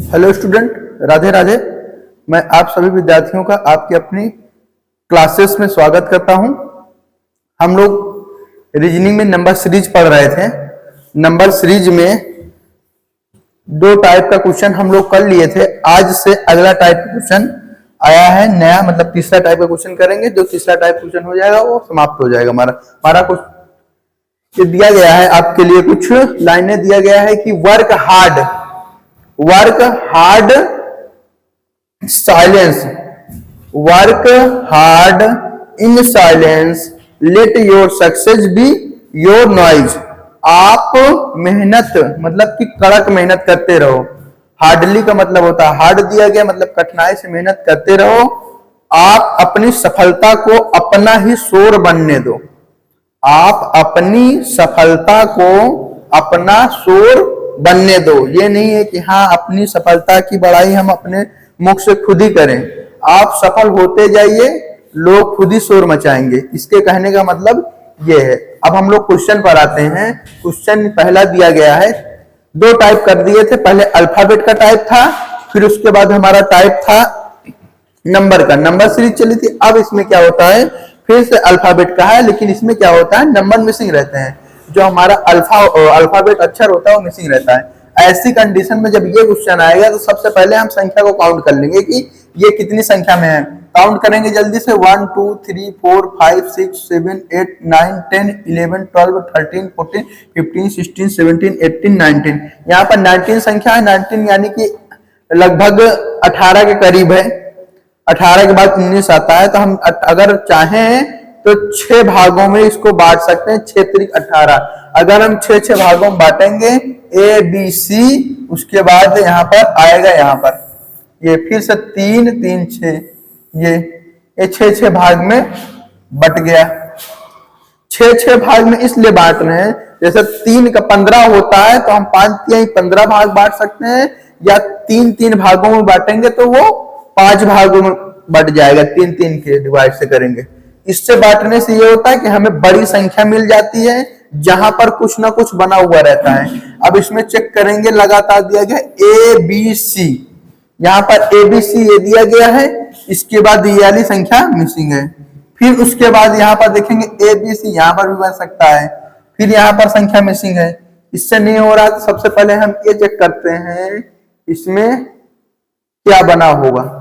Hello student, Radhe Radhe. मैं आप सभी विद्यार्थियों का आपकी अपनी क्लासेस में स्वागत करता हूं। हम लोग रीजनिंग में नंबर सीरीज पढ़ रहे थे। नंबर सीरीज में दो टाइप का क्वेश्चन हम लोग कर लिए थे। आज से अगला टाइप का क्वेश्चन आया है नया, मतलब तीसरा टाइप का क्वेश्चन करेंगे। जो तीसरा टाइप क्वेश्चन हो जाएगा वो समाप्त हो जाएगा। हमारा कुछ ये दिया गया है आपके लिए, कुछ लाइनें दिया गया है कि work hard silence, work hard in silence, let your success be your noise. आप मेहनत मतलब कि कड़क मेहनत करते रहो। हार्डली का मतलब होता है, हार्ड दिया गया मतलब कठिनाई से मेहनत करते रहो। आप अपनी सफलता को अपना ही शोर बनने दो। आप अपनी सफलता को अपना शोर बनने दो। ये नहीं है कि हाँ अपनी सफलता की बड़ाई हम अपने मुख से खुद ही करें। आप सफल होते जाइए, लोग खुद ही शोर मचाएंगे। इसके कहने का मतलब ये है। अब हम लोग क्वेश्चन पर आते हैं। क्वेश्चन पहला दिया गया है, दो टाइप कर दिए थे। पहले अल्फाबेट का टाइप था, फिर उसके बाद हमारा टाइप था नंबर का। नंबर सीरीज चली थी। अब इसमें क्या होता है, फिर से अल्फाबेट का है, लेकिन इसमें क्या होता है, नंबर मिसिंग रहते हैं। जो हमारा अल्फाबेट अक्षर होता है वो मिसिंग रहता है। ऐसी कंडीशन में जब ये क्वेश्चन आएगा तो सबसे पहले हम संख्या को काउंट कर लेंगे कि ये कितनी संख्या में है। काउंट करेंगे जल्दी से। 1 2 3 4 5 6 7 8 9 10 11 12 13 14 15 16 17 18 19। यहाँ पर 19 संख्या है। 19 यानी कि लगभग 18 के करीब है। 18 के बाद 19 आता है। तो हम अगर चाहें तो 6 भागों में इसको बांट सकते हैं। 6 त्रिक 18। अगर हम 6 भागों में बांटेंगे ए बी सी, उसके बाद यहाँ पर आएगा, यहाँ पर ये फिर से 3 3 6, ये 6 भाग में बट गया। 6 भाग में इसलिए बांट रहे हैं, जैसे 3 का 15 होता है तो हम 5 15 भाग बांट सकते हैं, या 3 भागों में बांटेंगे तो वो 5 भागों में बट जाएगा। 3 के डिवाइड से करेंगे। इससे बांटने से ये होता है कि हमें बड़ी संख्या मिल जाती है जहां पर कुछ ना कुछ बना हुआ रहता है। अब इसमें चेक करेंगे, लगातार दिया गया ए बी सी। यहाँ पर ए बी सी ये दिया गया है, इसके बाद ये वाली संख्या मिसिंग है। फिर उसके बाद यहाँ पर देखेंगे ए बी सी, यहाँ पर भी बन सकता है। फिर यहाँ पर संख्या मिसिंग है, इससे नहीं हो रहा। तो सबसे पहले हम ये चेक करते हैं इसमें क्या बना होगा।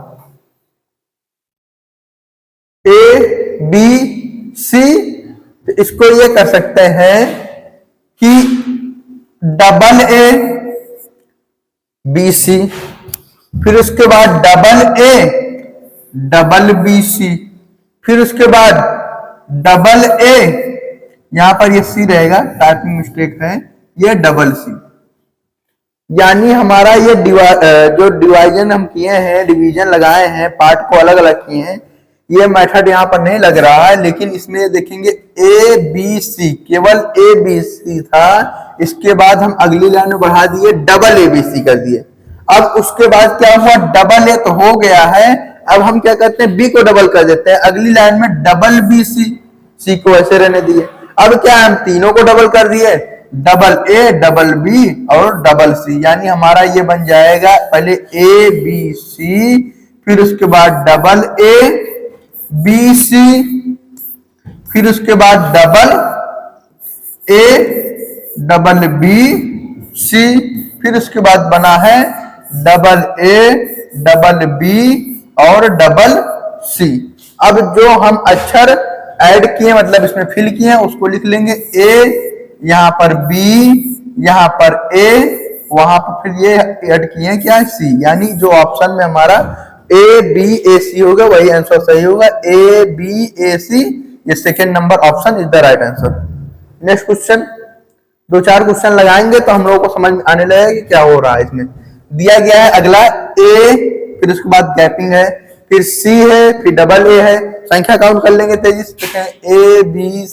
ए बी सी, तो इसको ये कर सकते हैं कि डबल ए बी सी, फिर उसके बाद double A double B C, फिर उसके बाद डबल ए, यहां पर ये सी रहेगा, टाइपिंग मिस्टेक है, ये डबल सी। यानी हमारा ये जो डिवाइजन हम किए हैं, डिवीजन लगाए हैं, पार्ट को अलग अलग किए हैं, ये मेथड यहाँ पर नहीं लग रहा है। लेकिन इसमें देखेंगे ए बी सी, केवल ए बी सी था। इसके बाद हम अगली लाइन में बढ़ा दिए, डबल ए बी सी कर दिए। अब उसके बाद क्या हुआ, डबल ए तो हो गया है। अब हम क्या करते हैं, बी को डबल कर देते हैं। अगली लाइन में डबल बी सी, सी को ऐसे रहने दिए। अब क्या, हम तीनों को डबल कर दिए, डबल ए डबल बी और डबल सी। यानी हमारा ये बन जाएगा पहले ए बी सी, फिर उसके बाद डबल ए बी सी, फिर उसके बाद double A double B C, फिर उसके बाद बना है डबल ए डबल बी और डबल सी। अब जो हम अक्षर ऐड किए, मतलब इसमें फिल किए हैं, उसको लिख लेंगे। ए, यहाँ पर बी, यहाँ पर ए, वहां पर फिर ये ऐड किए हैं क्या, सी। यानी जो ऑप्शन में हमारा ए बी ए सी होगा वही आंसर सही होगा। ए बी ए सी, ये second number option is the right answer. Next question, 2-4 question लगाएंगे तो हम लोगों को समझ आने लगेगा कि क्या हो रहा है। इसमें दिया गया है अगला ए, फिर उसके बाद गैपिंग है, फिर सी है, फिर डबल ए है। संख्या काउंट कर लेंगे तेजी से। ए बी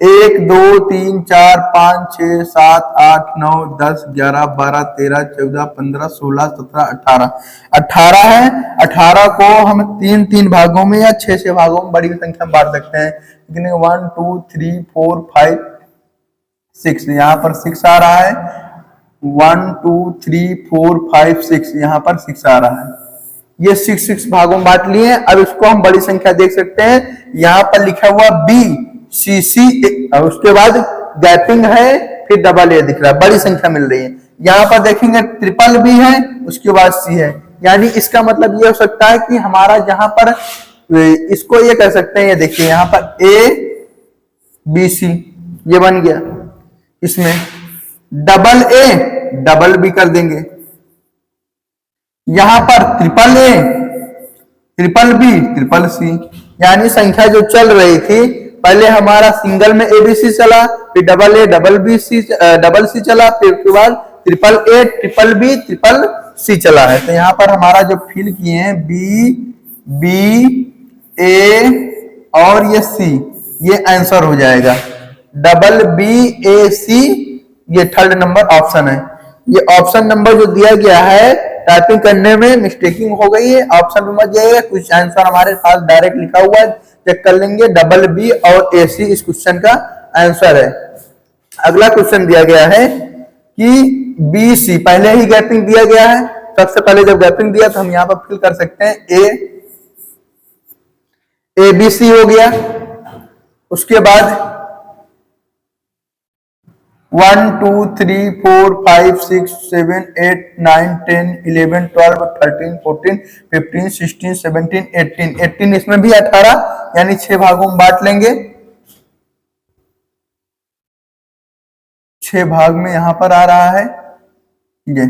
1 2 3 4 5 6 7 8 9 10 11 12 13 14 15 16 17 18 18 है। 18 को हम 3 भागों में या 6 भागों में बड़ी संख्या में बांट सकते हैं। लेकिन 1 2 3 4 5 6, यहाँ पर 6 आ रहा है। 1 2 3 4 5 6, यहाँ पर 6 आ रहा है। ये 6 भागों में बांट लिए। अब इसको हम बड़ी संख्या देख सकते हैं, यहाँ पर लिखा हुआ बी सी सी और उसके बाद गैपिंग है, फिर डबल ए दिख रहा है, बड़ी संख्या मिल रही है। यहाँ पर देखेंगे ट्रिपल बी है, उसके बाद सी है, यानी इसका मतलब ये हो सकता है कि हमारा जहां पर इसको ये कह सकते हैं, ये देखिए यहाँ पर ए बी सी ये बन गया, इसमें डबल ए डबल बी कर देंगे, यहां पर triple A triple B triple C, यानी संख्या जो चल रही थी पहले हमारा सिंगल में एबीसी चला, फिर डबल ए डबल सी चला, फिर उसके बाद triple A triple B triple C चला है। तो यहाँ पर हमारा जो फिल किए हैं बी बी ए और ये सी, ये आंसर हो जाएगा। डबल बी ए सी ये थर्ड नंबर ऑप्शन है। ये ऑप्शन नंबर जो दिया गया है टाइपिंग करने में मिस्टेकिंग हो गई है, ऑप्शन में मत जाइएगा, कुछ आंसर हमारे पास डायरेक्ट लिखा हुआ है, चेक कर लेंगे। डबल बी और ए सी इस क्वेश्चन का आंसर है। अगला क्वेश्चन दिया गया है कि बी सी, पहले ही गैपिंग दिया गया है, सबसे पहले जब गैपिंग दिया तो हम यहाँ पर फिल कर सकते हैं ए बी सी हो गया, उसके बाद 1 2 3 4 5 6 7 8 9 10 11 12 13 14 15 16 17 18 इसमें भी 18, यानी 6 भागों में बांट लेंगे। 6 भाग में यहां पर आ रहा है ये,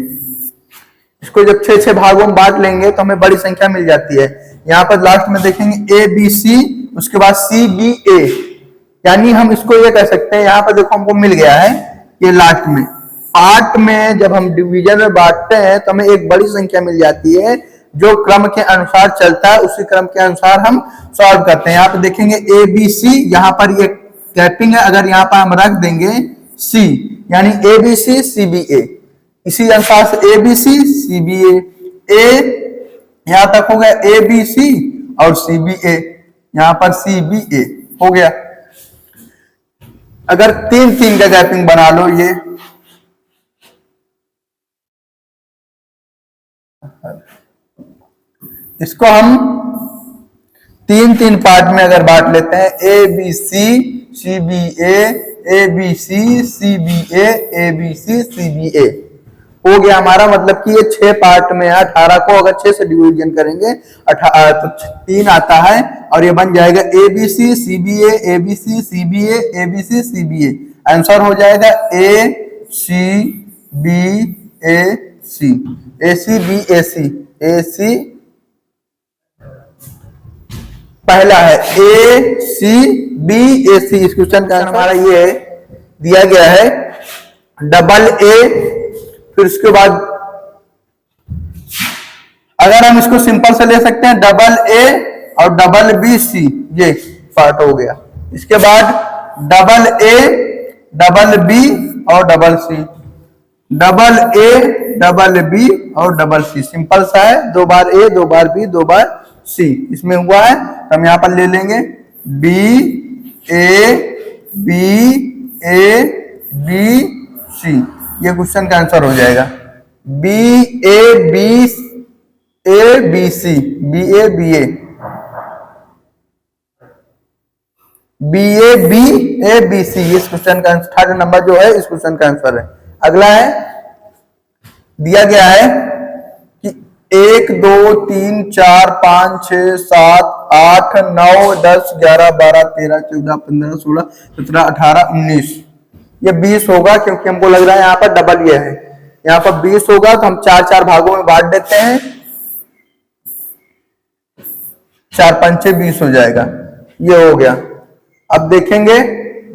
इसको जब 6 भागों में बांट लेंगे तो हमें बड़ी संख्या मिल जाती है। यहाँ पर लास्ट में देखेंगे ए बी सी, उसके बाद सी बी ए, यानी हम इसको ये कह सकते हैं, यहाँ पर देखो हमको मिल गया है ये लास्ट में पार्ट में जब हम डिवीजन में बांटते हैं तो हमें एक बड़ी संख्या मिल जाती है, जो क्रम के अनुसार चलता है उसी क्रम के अनुसार हम सॉल्व करते हैं। यहाँ पे देखेंगे ए बी सी, यहाँ पर ये गैपिंग है, अगर यहाँ पर हम रख देंगे सी, यानी ए बी सी सी बी ए, इसी अनुसार से ए बी सी सी बी ए यहां तक हो गया, ए बी सी और सी बी ए, यहां पर सी बी ए हो गया। अगर 3 का गैपिंग बना लो, ये इसको हम 3 पार्ट में अगर बांट लेते हैं, A B C C B A B C C B A B C C B A हो गया हमारा। मतलब कि ये 6 पार्ट में है, 18 को अगर 6 से डिवीजन करेंगे तो 3 आता है और ये बन जाएगा A B C C B A B C C B A B C C B A. Answer हो जाएगा ए सी बी ए सी, ए सी बी ए सी, ए सी पहला है, ए सी बी ए सी। इस क्वेश्चन का हमारा ये दिया गया है डबल ए, फिर उसके बाद अगर हम इसको सिंपल से ले सकते हैं डबल ए और डबल बी सी, ये पार्ट हो गया। इसके बाद डबल ए डबल बी और double C, double A double B और डबल सी, सिंपल सा है, 2 बार ए 2 बार बी 2 बार सी इसमें हुआ है। तो हम यहां पर ले लेंगे बी ए बी सी, ये क्वेश्चन का आंसर हो जाएगा। B A B C, B A B A B C, इस क्वेश्चन का थर्ड नंबर जो है इस क्वेश्चन का आंसर है। अगला है, दिया गया है कि 1 2 3 4 5 6 7 8 9 10 11 12 13 14 15 16 17 18 19, ये 20 होगा, क्योंकि हमको लग रहा है यहाँ पर डबल ये है, यहाँ पर 20 होगा तो हम 4 भागों में बांट देते हैं, 4 5 20 हो जाएगा, ये हो गया। अब देखेंगे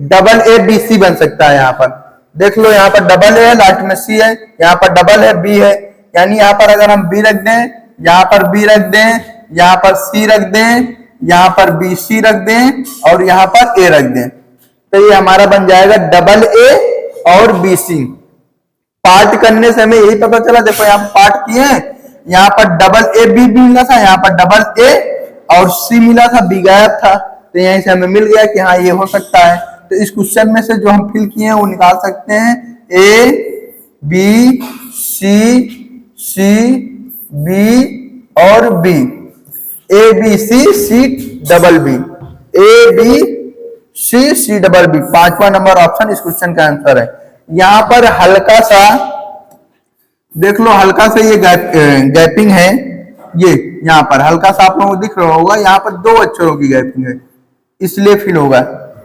डबल ए बी सी बन सकता है, यहाँ पर देख लो, यहाँ पर डबल ए है, लास्ट में सी है, यहाँ पर डबल है बी है, यानी यहाँ पर अगर हम बी रख दें, यहाँ पर बी रख दें, यहाँ पर सी रख दें, यहाँ पर बी सी रख दें और यहाँ पर ए रख दें, तो ये हमारा बन जाएगा डबल ए और बी सी। पार्ट करने से हमें यही पता चला, देखो यहाँ पर पार्ट किए हैं, यहाँ पर डबल ए बी मिला था, यहाँ पर डबल ए और सी मिला था, बी गायब था, तो यहीं से हमें मिल गया कि हाँ ये हो सकता है। तो इस क्वेश्चन में से जो हम फिल किए हैं वो निकाल सकते हैं, ए बी, सी बी और B, A B C double B, A B C double B, पांचवा नंबर ऑप्शन इस क्वेश्चन का आंसर है। यहां पर हल्का सा देख लो, हल्का सा ये गैपिंग है, ये यहाँ पर हल्का सा आप लोगों को दिख रहा होगा, यहाँ पर 2 अक्षरों की गैपिंग है, इसलिए फिल होगा।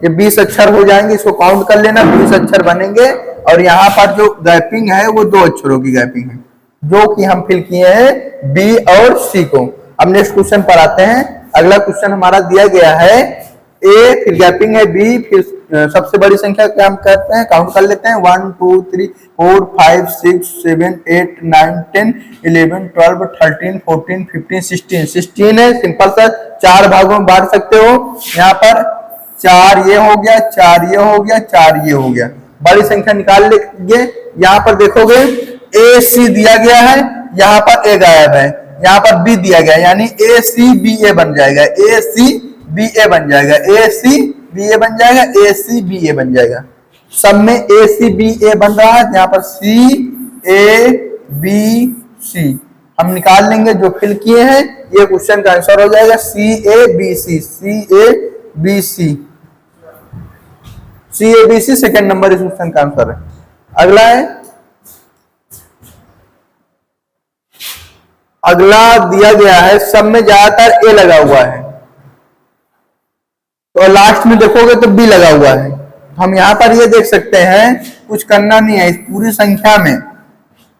ये 20 अक्षर हो जाएंगे, इसको काउंट कर लेना, 20 अक्षर बनेंगे और यहाँ पर जो गैपिंग है वो 2 अक्षरों की गैपिंग है, जो कि हम फिल किए हैं बी और सी को। अब नेक्स्ट क्वेश्चन पर आते हैं। अगला क्वेश्चन हमारा दिया गया है ए, फिर गैपिंग है बी, फिर सबसे बड़ी संख्या क्या हम करते हैं, काउंट कर लेते हैं 1 2 3 4 5 6 7 8 9 10 11 12 13 14 15 16 है। सिंपल सा 4 भागों में बांट सकते हो। यहाँ पर 4 ये हो गया, 4 ये हो गया, 4 ये हो गया। बड़ी संख्या निकाल लेंगे। यहाँ पर देखोगे ए सी दिया गया है, यहाँ पर ए गायब है, यहाँ पर बी दिया गया है, यानी ए सी बी ए बन जाएगा, ए सी बी ए बन जाएगा, ए सी बी ए बन जाएगा, ए सी बी ए बन जाएगा। सब में ए सी बी ए बन रहा है, यहाँ पर सी ए बी सी हम निकाल लेंगे, जो फिल किए हैं ये क्वेश्चन का आंसर हो जाएगा C A B C, C A B C, C A B C second number इस क्वेश्चन का आंसर है। अगला है, अगला दिया गया है, सब में ज्यादातर ए लगा हुआ है, तो लास्ट में देखोगे तो बी लगा हुआ है। हम यहाँ पर ये देख सकते हैं, कुछ करना नहीं है, इस पूरी संख्या में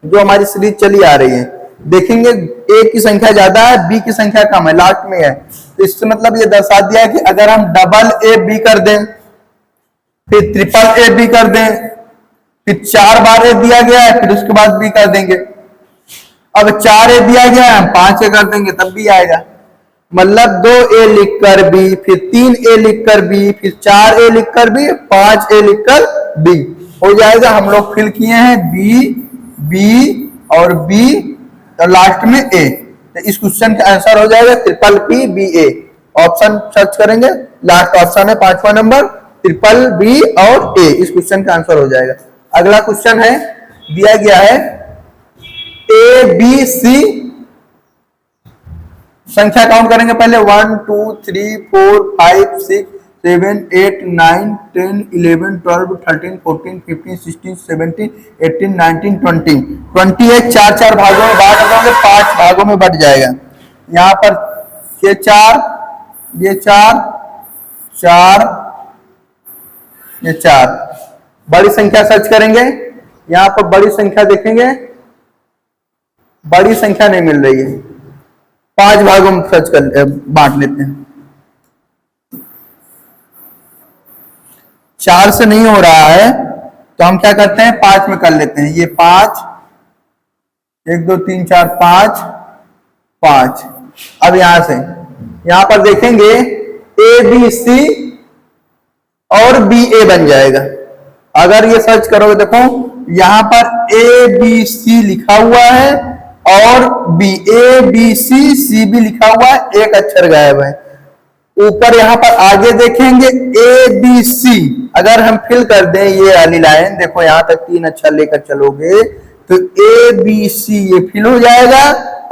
जो हमारी सीरीज चली आ रही है, देखेंगे ए की संख्या ज्यादा है, बी की संख्या कम है, लास्ट में है, तो इससे मतलब ये दर्शा दिया है कि अगर हम डबल ए बी कर दें, फिर ट्रिपल ए बी कर दें, फिर 4 बार ए दिया गया है, फिर उसके बाद बी कर देंगे। अब 4 ए दिया गया है, हम 5 ए कर देंगे तब भी आएगा। मतलब 2 ए लिखकर बी, फिर 3 ए लिखकर बी, फिर 4 ए लिखकर बी, 5 ए लिखकर बी हो जाएगा। हम लोग फिल किए हैं बी, बी और बी और लास्ट में ए, तो इस क्वेश्चन का आंसर हो जाएगा ट्रिपल पी बी ए। ऑप्शन सर्च करेंगे, लास्ट ऑप्शन है 5वां नंबर, ट्रिपल बी और ए, इस क्वेश्चन का आंसर हो जाएगा। अगला क्वेश्चन है, दिया गया है ए बी सी, संख्या काउंट करेंगे पहले 1 2 3 4 5 6 7 8 9 10 11 12 13 14 15 16 17 18 19 20 20 है, 4 भागों में बांट दोगे, 5 भागों में बट जाएगा। यहाँ पर ये 4 ये 4 4 ये 4, बड़ी संख्या सर्च करेंगे, यहाँ पर बड़ी संख्या देखेंगे, बड़ी संख्या नहीं मिल रही है, 5 भागों में सर्च कर बांट लेते हैं। 4 से नहीं हो रहा है तो हम क्या करते हैं, 5 में कर लेते हैं। ये 5, 1 2 3 4 5 5। अब यहां से यहां पर देखेंगे ए बी सी और बी ए बन जाएगा। अगर ये सर्च करोगे, देखो यहां पर ए बी सी लिखा हुआ है और बी, ए बी सी सी भी लिखा हुआ है, एक अक्षर गायब है। ऊपर यहाँ पर आगे देखेंगे ए बी सी, अगर हम फिल कर दें ये वाली लाइन, देखो यहाँ तक 3 अक्षर लेकर चलोगे तो ए बी सी ये फिल हो जाएगा,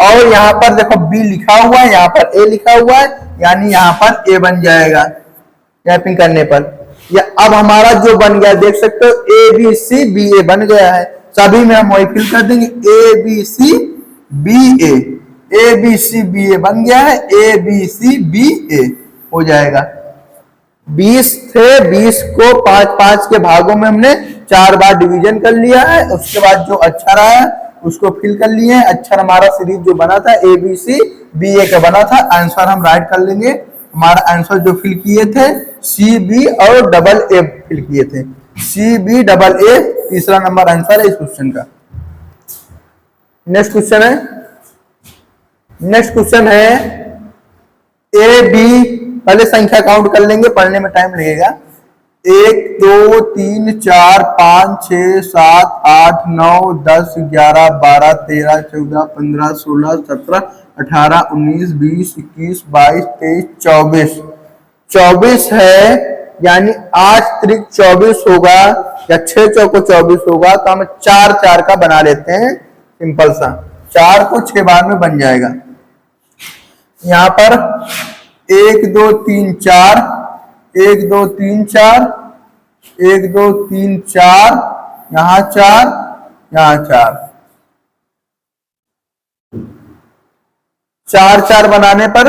और यहाँ पर देखो बी लिखा हुआ है, यहाँ पर ए लिखा हुआ है, यानी यहाँ पर ए बन जाएगा टैपिंग करने पर। या अब हमारा जो बन गया देख सकते हो, A B C B A बन गया है, सभी में हम वही फिल कर देंगे, A B C B A B C B A बन गया है, ए बी सी बी ए हो जाएगा। 20 थे, 20 को 5-5 के भागों में हमने 4 बार डिवीजन कर लिया है। उसके बाद जो अक्षर आया उसको फिल कर लिए हैं। अक्षर हमारा सीरीज जो बना था ए बी सी बी ए का बना था। आंसर हम राइट कर लेंगे। हमारा आंसर जो फिल किए थे सी बी और डबल ए फिल किए थे, सी बी डबल ए तीसरा नंबर आंसर है इस क्वेश्चन का। नेक्स्ट क्वेश्चन है, नेक्स्ट क्वेश्चन है ए बी, पहले संख्या काउंट कर लेंगे, पढ़ने में टाइम लगेगा। 1 2 3 4 5 6 7 8 9 10 11 12 13 14 15 16 17 18 19 20 21 22 23 24 24 है, यानी 8 त्रिक 24 होगा या 6 चौको 24 होगा, तो हम 4 4 का बना लेते हैं सिंपल सा। 4 को 6 बार में बन जाएगा। यहाँ पर 1 2 3 4, 1 2 3 4, 1 2 3 4, यहाँ 4, यहाँ 4, 4 4 बनाने पर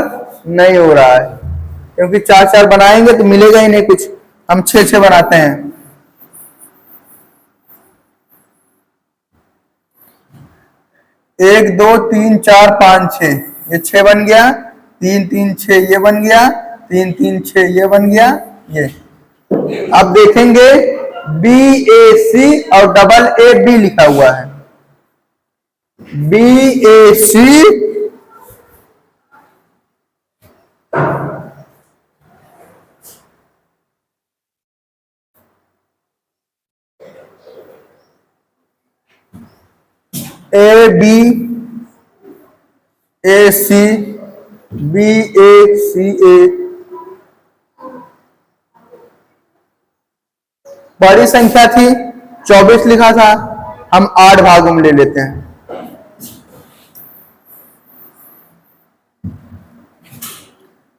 नहीं हो रहा है, क्योंकि 4 4 बनाएंगे तो मिलेगा ही नहीं कुछ। हम 6 6 बनाते हैं। 1 2 3 4 5 6, ये 6 बन गया। 3 3 6 ये बन गया। 3 3 6 ये बन गया। ये अब देखेंगे BAC और डबल AB लिखा हुआ है। BAC AB AC BACA, बड़ी संख्या थी 24 लिखा था, हम 8 भागों में ले लेते हैं।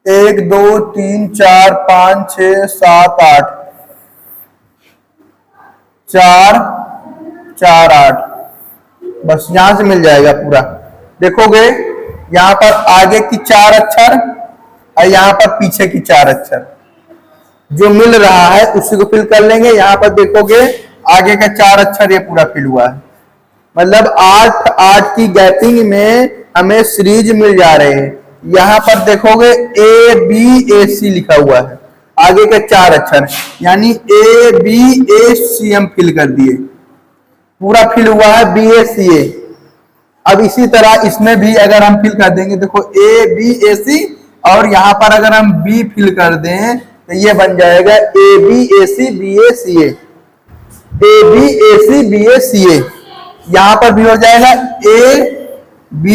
1 2 3 4 5 6 7 8, 4 4 8, बस यहां से मिल जाएगा पूरा। देखोगे यहां पर आगे की 4 अक्षर और यहां पर पीछे की 4 अक्षर जो मिल रहा है उसी को फिल कर लेंगे। यहां पर देखोगे आगे का 4 अक्षर ये पूरा फिल हुआ है, मतलब 8 8 की गैपिंग में हमें सीरीज मिल जा रहे हैं। यहां पर देखोगे ABAC लिखा हुआ है, आगे के 4 अक्षर, यानी ABAC हम फिल कर दिए, पूरा फिल हुआ है BACA। अब इसी तरह इसमें भी अगर हम फिल कर देंगे, देखो ABAC और यहां पर अगर हम B फिल कर दें तो ये बन जाएगा ABAC BACA, ABAC BACA। यहां पर भी हो जाएगा AB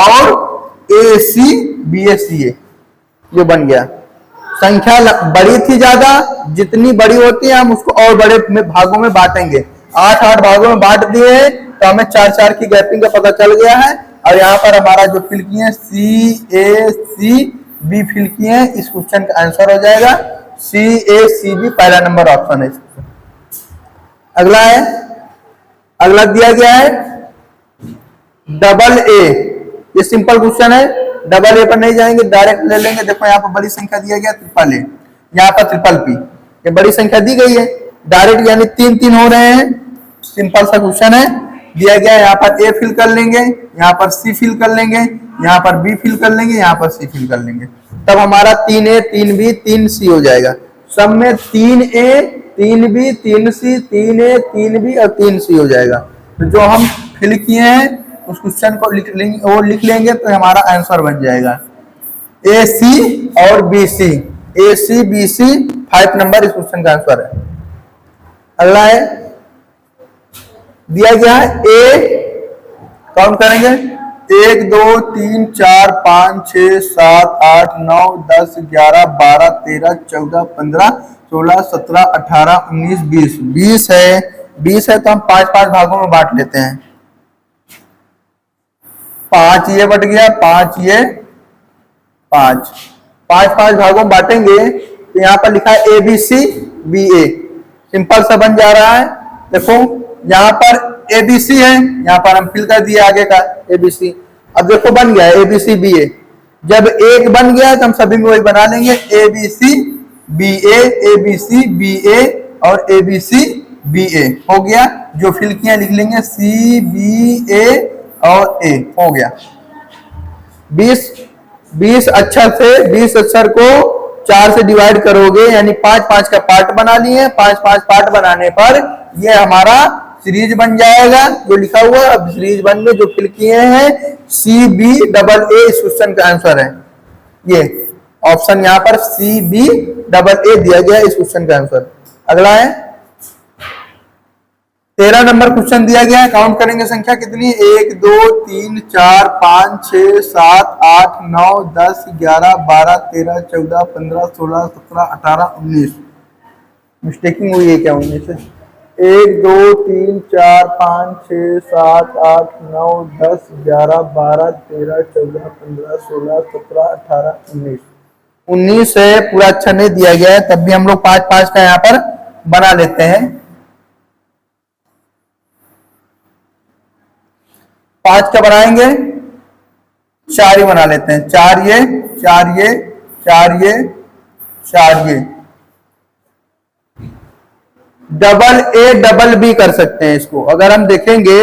और AC BACA, ये बन गया। संख्या बड़ी थी ज्यादा, जितनी बड़ी होती है हम उसको और बड़े भागों में बांटेंगे। 8 8 भागों में बांट दिए तो हमें 4 4 की गैपिंग का पता चल गया है। और यहाँ पर हमारा जो फिल किए हैं CACB फिल किए हैं, इस क्वेश्चन का आंसर हो जाएगा CACB, पहला नंबर ऑप्शन है। अगला है, अगला दिया गया है डबल A, ये सिंपल क्वेश्चन है। डबल A पर नहीं जाएंगे, डायरेक्ट ले लेंगे। देखो यहाँ पर बड़ी संख्या दिया गया ट्रिपल A, यहाँ पर ट्रिपल P, ये बड़ी संख्या दी गई है डायरेक्ट, यानी 3 3 हो रहे हैं। सिंपल सा क्वेश्चन है, दिया गया है। यहाँ पर A फिल कर लेंगे, यहाँ पर C फिल कर लेंगे, यहाँ पर B फिल कर लेंगे, यहाँ पर C फिल कर लेंगे, तब हमारा 3A 3B 3C हो जाएगा। सब में 3A 3B 3C 3A 3B और 3C हो जाएगा। तो जो हम फिल किए हैं उस क्वेश्चन को लिख लेंगे, और लिख लेंगे तो हमारा आंसर बन जाएगा AC और BC, AC BC 5 नंबर इस क्वेश्चन का आंसर है। अगला है, दिया गया है A, काउंट करेंगे 1 2 3 4 5 6 7 8 9 10 11 12 13 14 15 16 17 18 19 20, 20 है। 20 है तो हम 5 5 भागों में बांट लेते हैं। 5 ये बट गया, 5 ये 5, 5 5 भागों में बांटेंगे तो यहाँ पर लिखा है ABC BA, सिंपल सा बन जा रहा है। देखो यहाँ पर ABC है, यहाँ पर हम फिल कर दिए आगे का ABC। अब देखो बन गया ABC BA, जब एक बन गया तो हम सभी में वही बना लेंगे ABC BA, ABC BA और ABC BA हो गया। जो फिल किया लिख लेंगे CBA और A हो गया। 20 अक्षर से 20 अक्षर को 4 से डिवाइड करोगे, यानी 5 5 का पार्ट बना लिए। 5 5 पार्ट बनाने पर ये हमारा सीरीज बन जाएगा जो लिखा हुआ है। अब सीरीज बन में जो फिल किए हैं CBAA इस क्वेश्चन का आंसर है। ये ऑप्शन यहाँ पर CBAA दिया गया इस क्वेश्चन का आंसर। अगला है 13 नंबर क्वेश्चन दिया गया है, काउंट करेंगे संख्या कितनी, 1 2 3 4 5 6 7 8 9 10 11 12 13 14 15 16 17 18 19। मिस्टेकिंग हुई है क्या 19 से? 1 2 3 4 5 6 7 8 9 10 11 12 13 14 15 16 17 18 19। 19 से पूरा अच्छा नहीं दिया गया है, तब भी हम लोग 5 5 का यहाँ पर बना लेते हैं। 5 का बनाएंगे, 4 ही बना लेते हैं, 4 ये 4 ये 4 ये 4 ये। डबल ए डबल बी कर सकते हैं इसको, अगर हम देखेंगे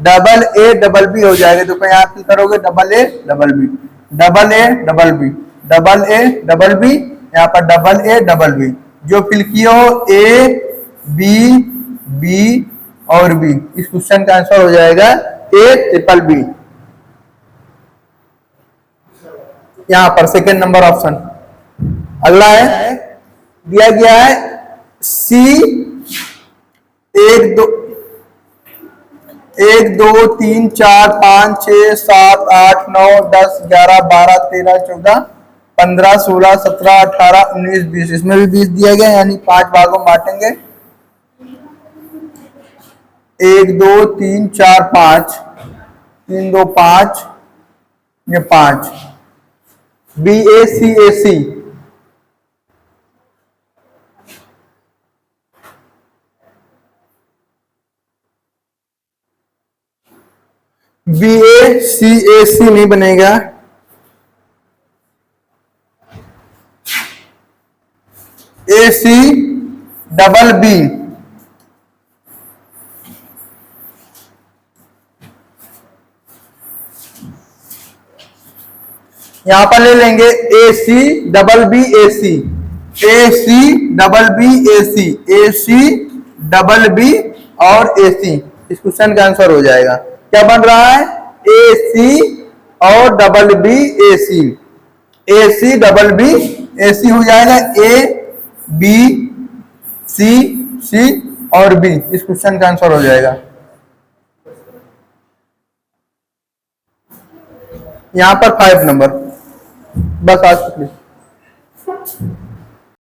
डबल ए डबल बी हो जाएगा, तो यहाँ पे करोगे double A double B, double A double B, double A double B, यहाँ पर डबल ए डबल बी, जो फिल किए हो ए बी बी और बी। इस क्वेश्चन का आंसर हो जाएगा ए ट्रिपल बी। यहां पर सेकेंड नंबर ऑप्शन। अगला है, दिया गया है सी 1 2 3 4 5 6 7 8 9 10 11 12 13 14 15 16 17 18 19 20। इसमें भी 20 दिया गया, यानी 5 भागों में बांटेंगे, 1 2 3 4 5, 3 2 5, ये 5, बी ए सी, बी ए सी नहीं बनेगा, ए सी डबल बी, यहां पर ले लेंगे ए सी डबल बी ए सी, ए सी डबल बी ए सी, ए सी डबल बी और ए सी। इस क्वेश्चन का आंसर हो जाएगा, क्या बन रहा है, ए सी और डबल बी ए सी, ए सी डबल बी ए सी हो जाएगा, ए बी सी सी और बी। इस क्वेश्चन का आंसर हो जाएगा। यहां पर 5 नंबर, बस आज तक।